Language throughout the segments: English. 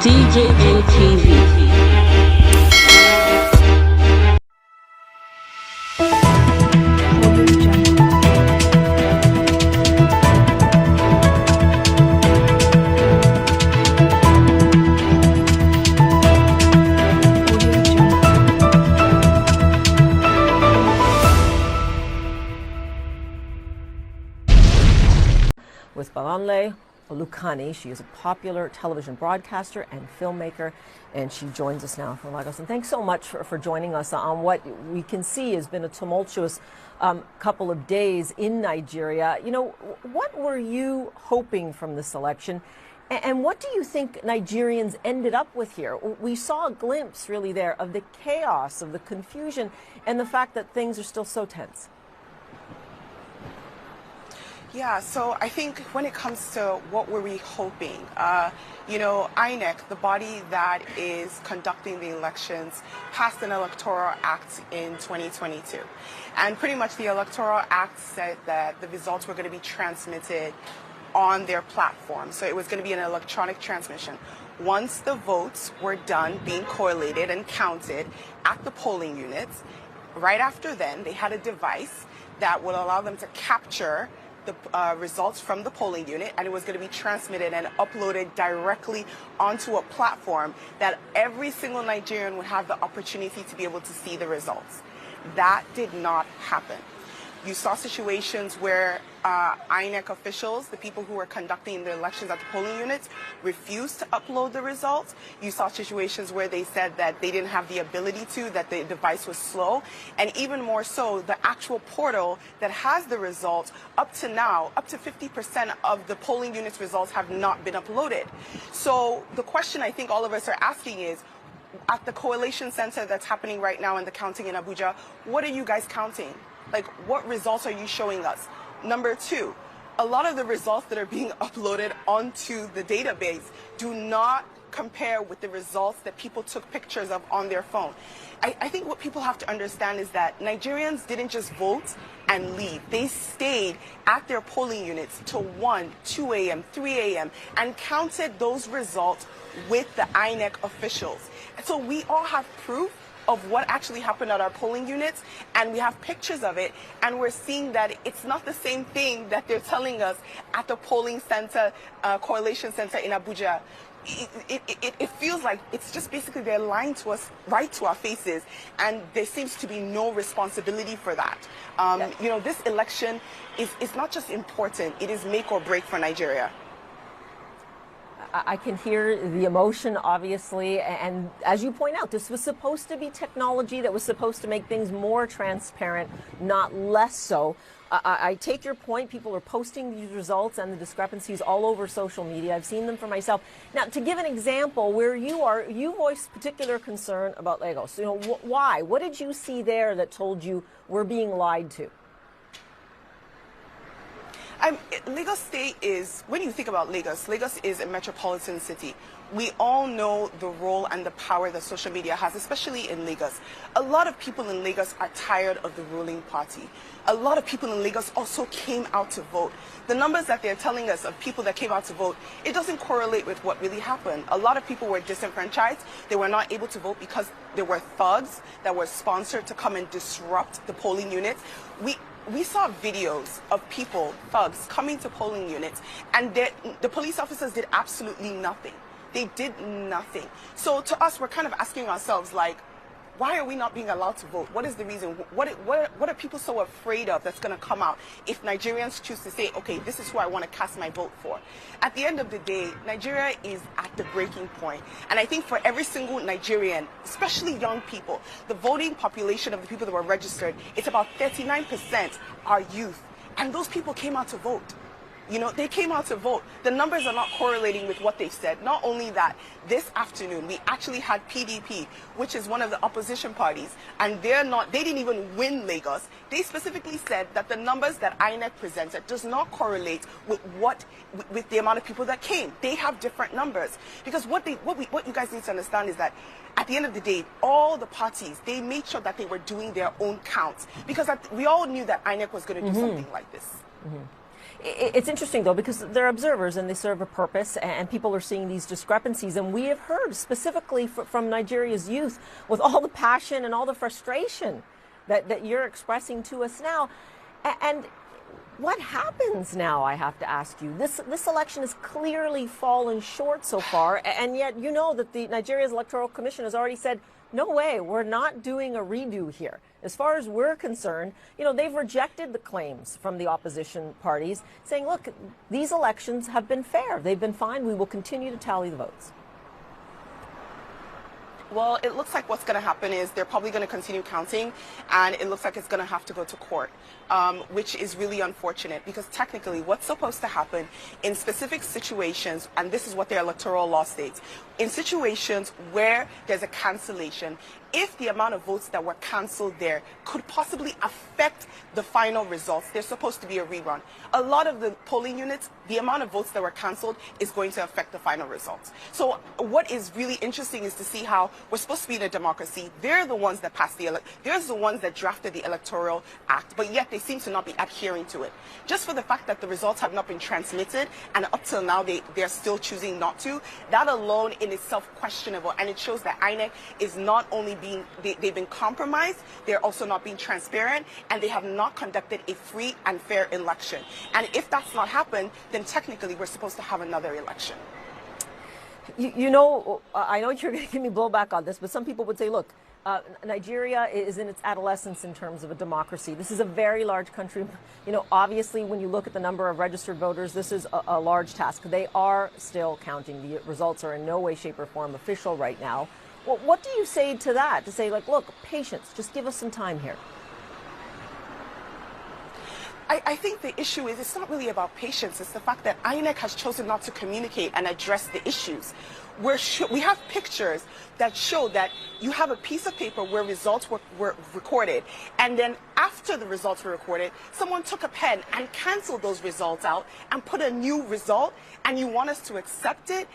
CJA TV. With Balanle Olukani. She is a popular television broadcaster and filmmaker, and she joins us now from Lagos. And thanks so much for joining us on what we can see has been a tumultuous couple of days in Nigeria. You know, what were you hoping from this election? And what do you think Nigerians ended up with here? We saw a glimpse, really, there of the chaos, of the confusion, and the fact that things are still so tense. Yeah, so I think when it comes to what were we hoping, you know, INEC, the body that is conducting the elections, passed an electoral act in 2022. And pretty much the electoral act said that the results were going to be transmitted on their platform. So it was going to be an electronic transmission. Once the votes were done being correlated and counted at the polling units, right after then, they had a device that would allow them to capture the results from the polling unit, and it was going to be transmitted and uploaded directly onto a platform that every single Nigerian would have the opportunity to be able to see the results. That did not happen. You saw situations where INEC officials, the people who were conducting the elections at the polling units, refused to upload the results. You saw situations where they said that they didn't have the ability to, that the device was slow. And even more so, the actual portal that has the results, up to now, up to 50% of the polling units results have not been uploaded. So the question I think all of us are asking is, at the coalition center that's happening right now in the counting in Abuja, what are you guys counting? Like, what results are you showing us? Number two, a lot of the results that are being uploaded onto the database do not compare with the results that people took pictures of on their phone. I think what people have to understand is that Nigerians didn't just vote and leave. They stayed at their polling units till 1, 2 a.m., 3 a.m. and counted those results with the INEC officials. So we all have proof of what actually happened at our polling units, and we have pictures of it, and we're seeing that it's not the same thing that they're telling us at the polling center, coalition center in Abuja. It feels like it's just basically they're lying to us right to our faces, and there seems to be no responsibility for that. You know, this election is not just important, it is make or break for Nigeria. I can hear the emotion, obviously, and as you point out, this was supposed to be technology that was supposed to make things more transparent, not less so. I take your point. People are posting these results and the discrepancies all over social media. I've seen them for myself. Now, to give an example, where you are, you voiced particular concern about Lagos. You know, why? What did you see there that told you we're being lied to? Lagos State is, when you think about Lagos, Lagos is a metropolitan city. We all know the role and the power that social media has, especially in Lagos. A lot of people in Lagos are tired of the ruling party. A lot of people in Lagos also came out to vote. The numbers that they're telling us of people that came out to vote, it doesn't correlate with what really happened. A lot of people were disenfranchised. They were not able to vote because there were thugs that were sponsored to come and disrupt the polling units. We saw videos of people, thugs, coming to polling units, and the police officers did absolutely nothing. They did nothing. So to us, we're kind of asking ourselves, like, why are we not being allowed to vote? What is the reason? What are people so afraid of that's going to come out if Nigerians choose to say, okay, this is who I want to cast my vote for? At the end of the day, Nigeria is at the breaking point. And I think for every single Nigerian, especially young people, the voting population of the people that were registered, it's about 39% are youth. And those people came out to vote. You know, they came out to vote. The numbers are not correlating with what they said. Not only that, this afternoon, we actually had PDP, which is one of the opposition parties, and they didn't even win Lagos. They specifically said that the numbers that INEC presented does not correlate with with the amount of people that came. They have different numbers. Because what you guys need to understand is that at the end of the day, all the parties, they made sure that they were doing their own counts. Because we all knew that INEC was going to do something like this. It's interesting, though, because they're observers and they serve a purpose, and people are seeing these discrepancies. And we have heard specifically from Nigeria's youth with all the passion and all the frustration that you're expressing to us now. And what happens now, I have to ask you? This election has clearly fallen short so far, and yet you know that the Nigeria's Electoral Commission has already said, no way, we're not doing a redo here. As far as we're concerned, they've rejected the claims from the opposition parties, saying, look, these elections have been fair. They've been fine. We will continue to tally the votes. Well, it looks like what's going to happen is they're probably going to continue counting, and it looks like it's going to have to go to court, which is really unfortunate, because technically what's supposed to happen in specific situations, and this is what their electoral law states, in situations where there's a cancellation, if the amount of votes that were canceled there could possibly affect the final results, there's supposed to be a rerun. A lot of the polling units, the amount of votes that were canceled is going to affect the final results. So what is really interesting is to see how we're supposed to be in a democracy. They're the ones that passed they're the ones that drafted the Electoral Act, but yet they seem to not be adhering to it. Just for the fact that the results have not been transmitted, and up till now they're still choosing not to, that alone in itself questionable, and it shows that INEC is not only they've been compromised, they're also not being transparent, and they have not conducted a free and fair election. And if that's not happened, then technically we're supposed to have another election. I know you're going to give me blowback on this, but some people would say, look, Nigeria is in its adolescence in terms of a democracy. This is a very large country. Obviously, when you look at the number of registered voters, this is a large task. They are still counting. The results are in no way, shape, or form official right now. Well, what do you say to that? To say, like, look, patience, just give us some time here. I think the issue is it's not really about patience. It's the fact that INEC has chosen not to communicate and address the issues. We have pictures that show that you have a piece of paper where results were recorded, and then after the results were recorded, someone took a pen and canceled those results out and put a new result, and you want us to accept it?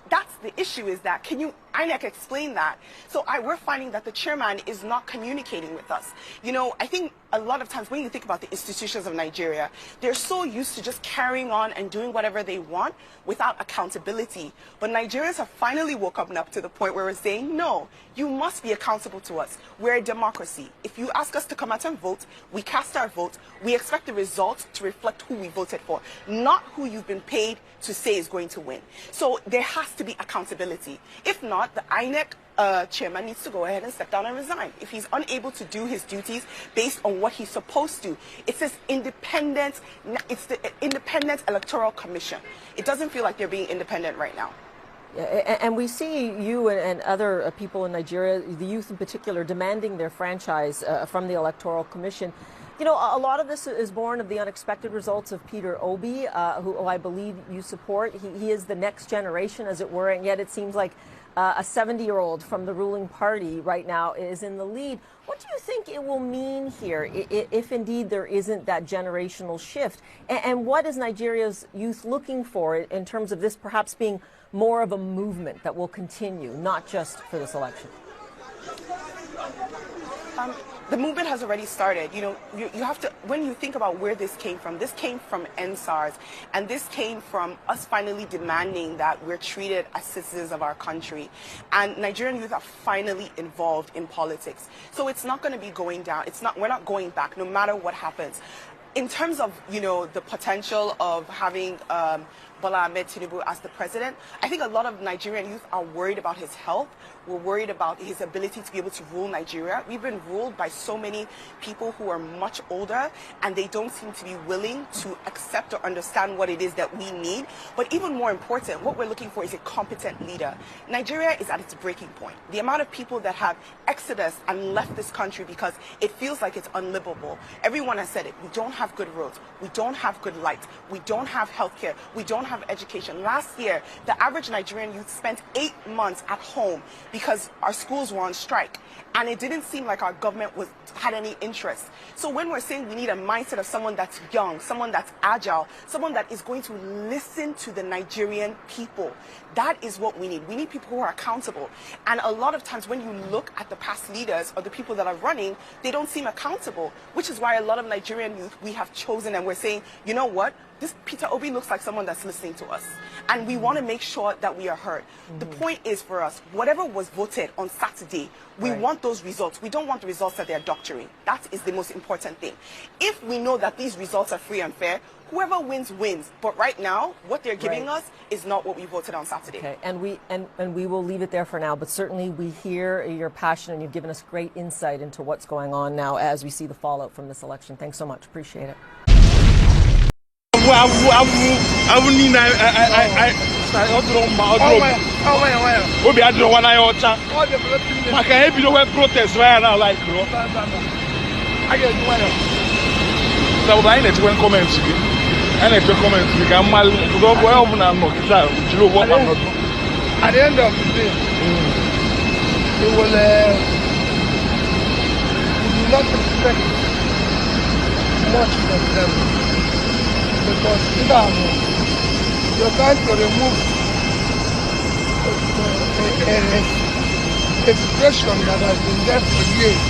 That's the issue, is that, can you, INEC, explain that? So we're finding that the chairman is not communicating with us. I think a lot of times when you think about the institutions of Nigeria, they're so used to just carrying on and doing whatever they want without accountability. But Nigerians have finally woken up to the point where we're saying, no, you must be accountable to us. We're a democracy. If you ask us to come out and vote, we cast our vote. We expect the results to reflect who we voted for, not who you've been paid to say is going to win. So there has to be accountability. If not, the INEC chairman needs to go ahead and step down and resign. If he's unable to do his duties based on what he's supposed to, it's the Independent Electoral Commission. It doesn't feel like they're being independent right now. And we see you and other people in Nigeria, the youth in particular, demanding their franchise from the Electoral Commission. A lot of this is born of the unexpected results of Peter Obi, who I believe you support. He is the next generation, as it were, and yet it seems like a 70-year-old from the ruling party right now is in the lead. What do you think it will mean here if indeed there isn't that generational shift? And what is Nigeria's youth looking for in terms of this perhaps being more of a movement that will continue, not just for this election? The movement has already started. You have to, when you think about where this came from NSARS, and this came from us finally demanding that we're treated as citizens of our country. And Nigerian youth are finally involved in politics. So it's not going to be going down. We're not going back, no matter what happens. In terms of, the potential of having Bola Ahmed Tinubu as the president, I think a lot of Nigerian youth are worried about his health. We're worried about his ability to be able to rule Nigeria. We've been ruled by so many people who are much older, and they don't seem to be willing to accept or understand what it is that we need. But even more important, what we're looking for is a competent leader. Nigeria is at its breaking point. The amount of people that have exodus and left this country because it feels like it's unlivable. Everyone has said it. We don't have good roads. We don't have good light. We don't have healthcare. We don't have education. Last year, the average Nigerian youth spent 8 months at home because our schools were on strike, and it didn't seem like our government had any interest. So when we're saying we need a mindset of someone that's young, someone that's agile, someone that is going to listen to the Nigerian people, that is what we need. We need people who are accountable. And a lot of times when you look at the past leaders or the people that are running, they don't seem accountable, which is why a lot of Nigerian youth, we have chosen and we're saying, you know what, this Peter Obi looks like someone that's listening to us. And we want to make sure that we are heard. The point is for us, whatever was voted on Saturday, we want those results. We don't want the results that they're doctoring. That is the most important thing. If we know that these results are free and fair, whoever wins, wins. But right now, what they're giving us is not what we voted on Saturday. Okay, and we will leave it there for now, but certainly we hear your passion and you've given us great insight into what's going on now as we see the fallout from this election. Thanks so much. Appreciate it. Obi adro wana ya ocha. Maka ebi no we protest right now like bro. I get you one. So I need to comment to you. I need to comment to you. I'm mal to go over now no kita. You what I'm not. At the end of the day, you will not expect much from them because you're trying to remove a situation that has been there for years.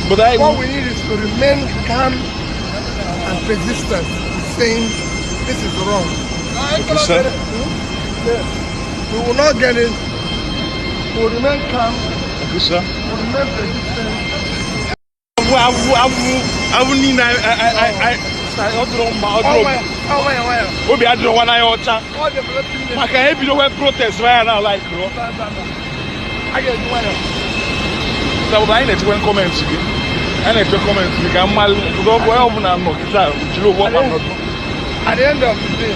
But what we need is to remain calm and persistent, saying this is wrong. We will not get it. We will remain calm. We will remain persistent. Obi adro wana ya ocha. Maka ebi no we protest right now like bro. I get you one. So I need to comment to you. I need to comment to you. I'm mal to go over now no kita. You what I'm not. At the end of the day,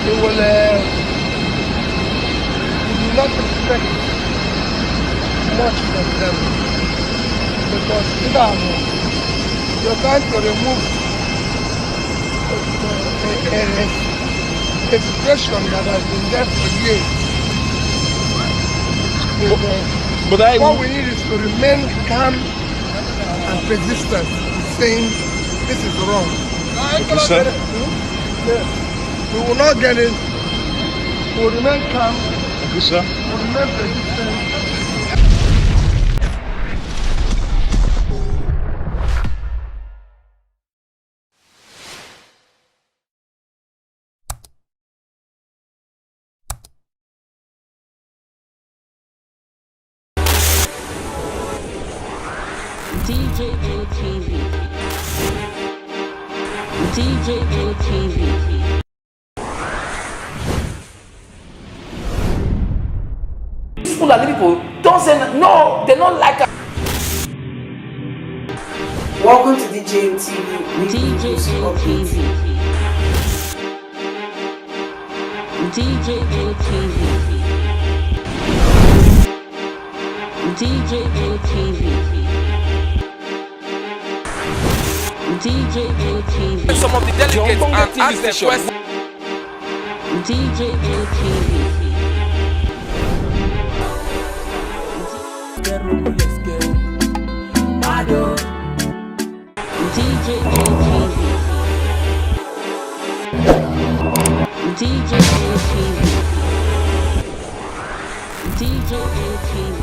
you will not expect much from them because you're trying to remove a situation that has been there for years. But what we need is to remain calm and persistent, saying this is wrong. We will not get it. We will remain calm. We will remain persistent. DJ ATV. DJ ATV. People and people don't say no, they don't like us. Welcome to DJ TV. DJ ATV. DJ ATV. DJ ATV. DJ ATV. Some of the delegates and ask them questions. DJ ATV. DJ ATV. DJ ATV. DJ ATV.